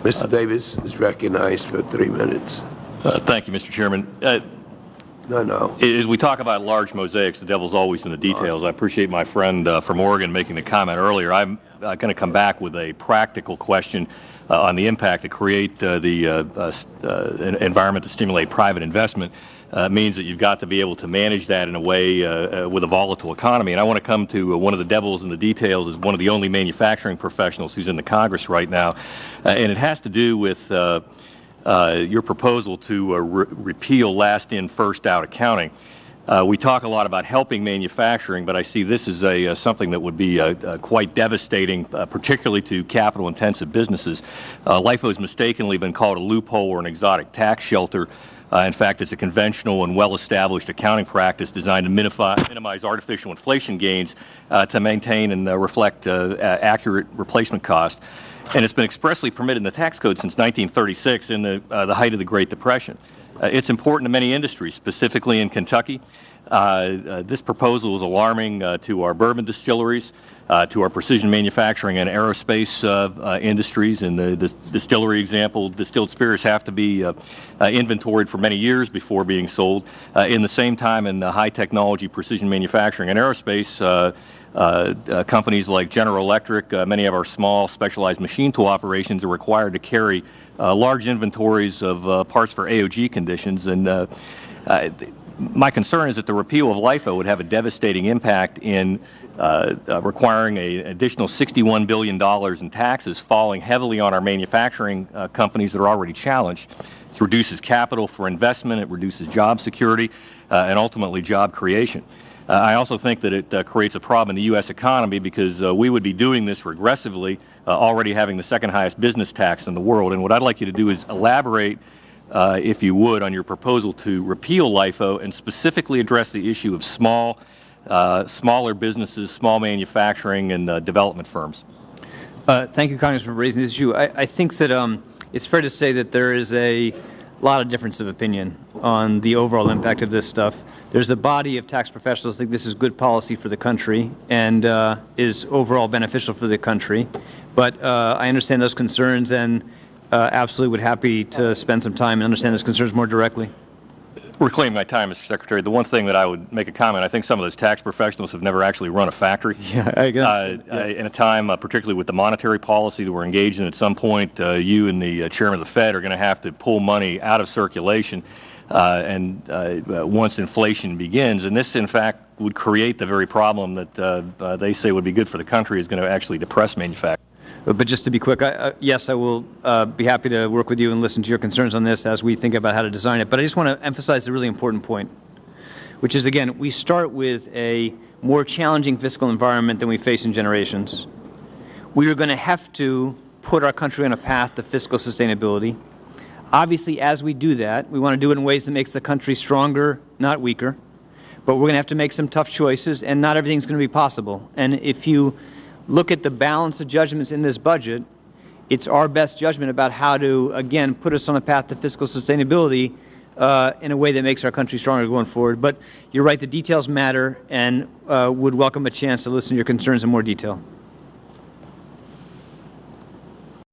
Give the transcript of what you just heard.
Mr. Davis is recognized for 3 minutes. Thank you, Mr. Chairman. No. As we talk about large mosaics, the devil's always in the details. I appreciate my friend from Oregon making the comment earlier. I'm going to come back with a practical question on the impact to create the environment to stimulate private investment. Means that you've got to be able to manage that in a way with a volatile economy. And I want to come to one of the devils in the details as one of the only manufacturing professionals who's in the Congress right now. And it has to do with your proposal to repeal last-in, first-out accounting. We talk a lot about helping manufacturing, but I see this as something that would be quite devastating, particularly to capital-intensive businesses. LIFO has mistakenly been called a loophole or an exotic tax shelter. In fact, it's a conventional and well-established accounting practice designed to minimize artificial inflation gains to maintain and reflect accurate replacement cost. And it's been expressly permitted in the tax code since 1936 in the height of the Great Depression. It's important to many industries, specifically in Kentucky. This proposal is alarming to our bourbon distilleries, to our precision manufacturing and aerospace industries. In the distillery example, distilled spirits have to be inventoried for many years before being sold. In the same time, in the high technology precision manufacturing and aerospace, companies like General Electric, many of our small specialized machine tool operations are required to carry large inventories of parts for AOG conditions. And my concern is that the repeal of LIFO would have a devastating impact in requiring an additional $61 billion in taxes falling heavily on our manufacturing companies that are already challenged. It reduces capital for investment, it reduces job security, and ultimately job creation. I also think that it creates a problem in the U.S. economy because we would be doing this regressively, already having the second highest business tax in the world. And what I'd like you to do is elaborate, if you would, on your proposal to repeal LIFO and specifically address the issue of smaller businesses, small manufacturing, and development firms. Thank you, Congressman, for raising this issue. I think that it's fair to say that there is a lot of difference of opinion on the overall impact of this stuff. There's a body of tax professionals who think this is good policy for the country and is overall beneficial for the country. But I understand those concerns and absolutely would happy to spend some time and understand those concerns more directly. Reclaiming my time, Mr. Secretary, the one thing that I would make a comment, I think some of those tax professionals have never actually run a factory. Yeah, I guess. In a time, particularly with the monetary policy that we're engaged in, at some point, you and the chairman of the Fed are going to have to pull money out of circulation once inflation begins. And this, in fact, would create the very problem that they say would be good for the country, is going to actually depress manufacturing. But just to be quick, yes, I will be happy to work with you and listen to your concerns on this as we think about how to design it. But I just want to emphasize a really important point, which is, again, we start with a more challenging fiscal environment than we face in generations. We are going to have to put our country on a path to fiscal sustainability. Obviously, as we do that, we want to do it in ways that makes the country stronger, not weaker. But we're going to have to make some tough choices, and not everything's going to be possible. And if you look at the balance of judgments in this budget, it's our best judgment about how to, again, put us on a path to fiscal sustainability in a way that makes our country stronger going forward. But you're right, the details matter, and would welcome a chance to listen to your concerns in more detail.